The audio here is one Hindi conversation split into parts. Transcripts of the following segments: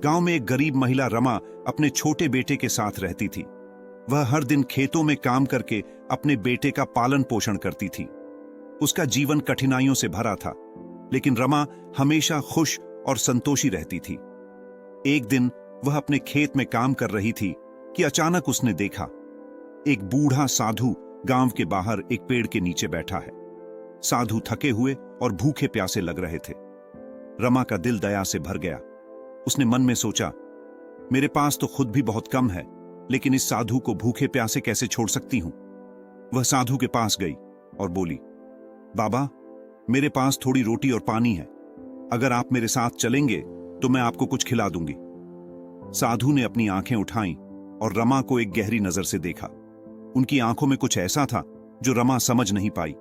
गांव में एक गरीब महिला रमा अपने छोटे बेटे के साथ रहती थी। वह हर दिन खेतों में काम करके अपने बेटे का पालन पोषण करती थी। उसका जीवन कठिनाइयों से भरा था, लेकिन रमा हमेशा खुश और संतोषी रहती थी। एक दिन वह अपने खेत में काम कर रही थी कि अचानक उसने देखा एक बूढ़ा साधु गांव के बाहर एक पेड़ के नीचे बैठा है। साधु थके हुए और भूखे प्यासे लग रहे थे। रमा का दिल दया से भर गया। उसने मन में सोचा, मेरे पास तो खुद भी बहुत कम है, लेकिन इस साधु को भूखे प्यासे कैसे छोड़ सकती हूं। वह साधु के पास गई और बोली, बाबा, मेरे पास थोड़ी रोटी और पानी है। अगर आप मेरे साथ चलेंगे तो मैं आपको कुछ खिला दूंगी। साधु ने अपनी आंखें उठाईं और रमा को एक गहरी नजर से देखा। उनकी आंखों में कुछ ऐसा था जो रमा समझ नहीं पाई,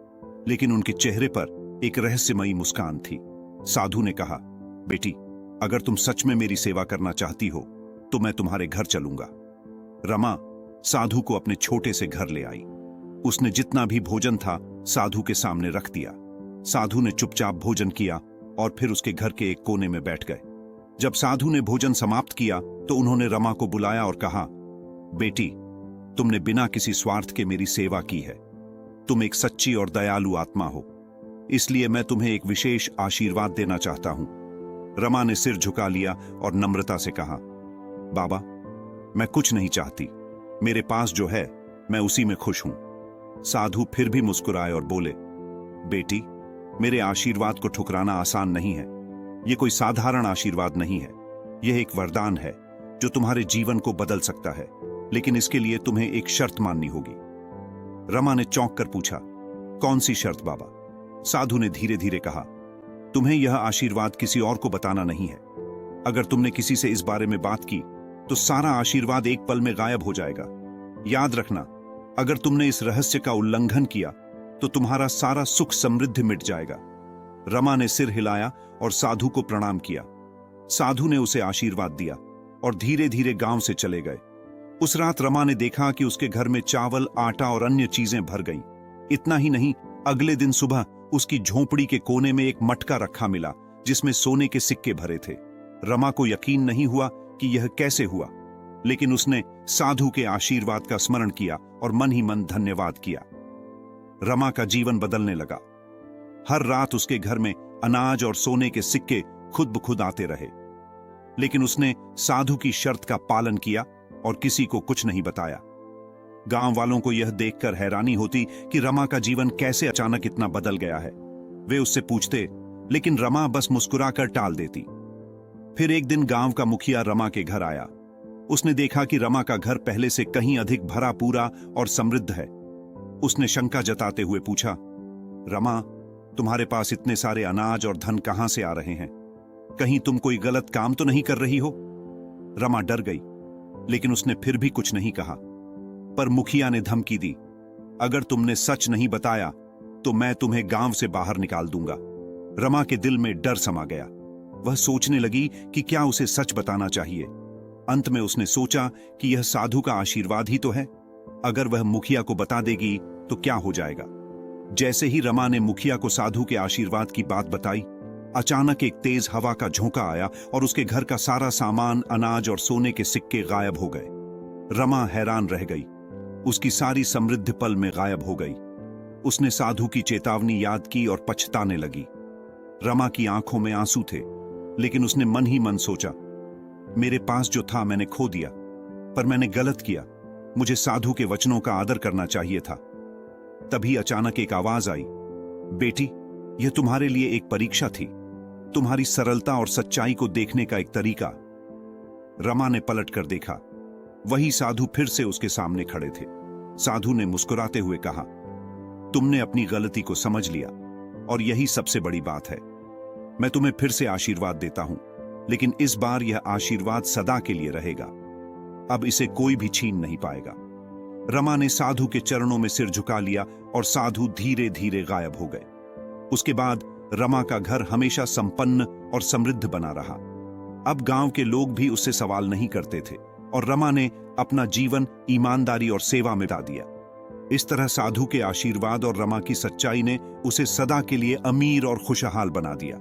लेकिन उनके चेहरे पर एक रहस्यमयी मुस्कान थी। साधु ने कहा, बेटी, अगर तुम सच में मेरी सेवा करना चाहती हो तो मैं तुम्हारे घर चलूंगा। रमा साधु को अपने छोटे से घर ले आई। उसने जितना भी भोजन था साधु के सामने रख दिया। साधु ने चुपचाप भोजन किया और फिर उसके घर के एक कोने में बैठ गए। जब साधु ने भोजन समाप्त किया तो उन्होंने रमा को बुलाया और कहा, बेटी, तुमने बिना किसी स्वार्थ के मेरी सेवा की है। तुम एक सच्ची और दयालु आत्मा हो, इसलिए मैं तुम्हें एक विशेष आशीर्वाद देना चाहता हूं। रमा ने सिर झुका लिया और नम्रता से कहा, बाबा, मैं कुछ नहीं चाहती। मेरे पास जो है मैं उसी में खुश हूं। साधु फिर भी मुस्कुराए और बोले, बेटी, मेरे आशीर्वाद को ठुकराना आसान नहीं है। यह कोई साधारण आशीर्वाद नहीं है। यह एक वरदान है जो तुम्हारे जीवन को बदल सकता है, लेकिन इसके लिए तुम्हें एक शर्त माननी होगी। रमा ने चौंक कर पूछा, कौन सी शर्त बाबा? साधु ने धीरे धीरे कहा, तुम्हें यह आशीर्वाद किसी और को बताना नहीं है। अगर तुमने किसी से इस बारे में बात की तो सारा आशीर्वाद एक पल में गायब हो जाएगा। याद रखना, अगर तुमने इस रहस्य का उल्लंघन किया तो तुम्हारा सारा सुख समृद्धि मिट जाएगा। रमा ने सिर हिलाया और साधु को प्रणाम किया। साधु ने उसे आशीर्वाद दिया और धीरे धीरे गांव से चले गए। उस रात रमा ने देखा कि उसके घर में चावल, आटा और अन्य चीजें भर गईं। इतना ही नहीं, अगले दिन सुबह उसकी झोंपड़ी के कोने में एक मटका रखा मिला जिसमें सोने के सिक्के भरे थे। रमा को यकीन नहीं हुआ कि यह कैसे हुआ, लेकिन उसने साधु के आशीर्वाद का स्मरण किया और मन ही मन धन्यवाद किया। रमा का जीवन बदलने लगा। हर रात उसके घर में अनाज और सोने के सिक्के खुद ब खुद आते रहे, लेकिन उसने साधु की शर्त का पालन किया और किसी को कुछ नहीं बताया। गांव वालों को यह देखकर हैरानी होती कि रमा का जीवन कैसे अचानक इतना बदल गया है। वे उससे पूछते, लेकिन रमा बस मुस्कुराकर टाल देती। फिर एक दिन गांव का मुखिया रमा के घर आया। उसने देखा कि रमा का घर पहले से कहीं अधिक भरा पूरा और समृद्ध है। उसने शंका जताते हुए पूछा, रमा, तुम्हारे पास इतने सारे अनाज और धन कहां से आ रहे हैं? कहीं तुम कोई गलत काम तो नहीं कर रही हो? रमा डर गई, लेकिन उसने फिर भी कुछ नहीं कहा। पर मुखिया ने धमकी दी, अगर तुमने सच नहीं बताया तो मैं तुम्हें गांव से बाहर निकाल दूंगा। रमा के दिल में डर समा गया। वह सोचने लगी कि क्या उसे सच बताना चाहिए। अंत में उसने सोचा कि यह साधु का आशीर्वाद ही तो है। अगर वह मुखिया को बता देगी तो क्या हो जाएगा। जैसे ही रमा ने मुखिया को साधु के आशीर्वाद की बात बताई, अचानक एक तेज हवा का झोंका आया और उसके घर का सारा सामान, अनाज और सोने के सिक्के गायब हो गए। रमा हैरान रह गई। उसकी सारी समृद्धि पल में गायब हो गई। उसने साधु की चेतावनी याद की और पछताने लगी। रमा की आंखों में आंसू थे, लेकिन उसने मन ही मन सोचा, मेरे पास जो था मैंने खो दिया, पर मैंने गलत किया। मुझे साधु के वचनों का आदर करना चाहिए था। तभी अचानक एक आवाज आई, बेटी, यह तुम्हारे लिए एक परीक्षा थी, तुम्हारी सरलता और सच्चाई को देखने का एक तरीका। रमा ने पलट कर देखा। वही साधु फिर से उसके सामने खड़े थे। साधु ने मुस्कुराते हुए कहा, तुमने अपनी गलती को समझ लिया और यही सबसे बड़ी बात है। मैं तुम्हें फिर से आशीर्वाद देता हूं, लेकिन इस बार यह आशीर्वाद सदा के लिए रहेगा। अब इसे कोई भी छीन नहीं पाएगा। रमा ने साधु के चरणों में सिर झुका लिया और साधु धीरे धीरे गायब हो गए। उसके बाद रमा का घर हमेशा संपन्न और समृद्ध बना रहा। अब गांव के लोग भी उससे सवाल नहीं करते थे और रमा ने अपना जीवन ईमानदारी और सेवा में बिता दिया। इस तरह साधु के आशीर्वाद और रमा की सच्चाई ने उसे सदा के लिए अमीर और खुशहाल बना दिया।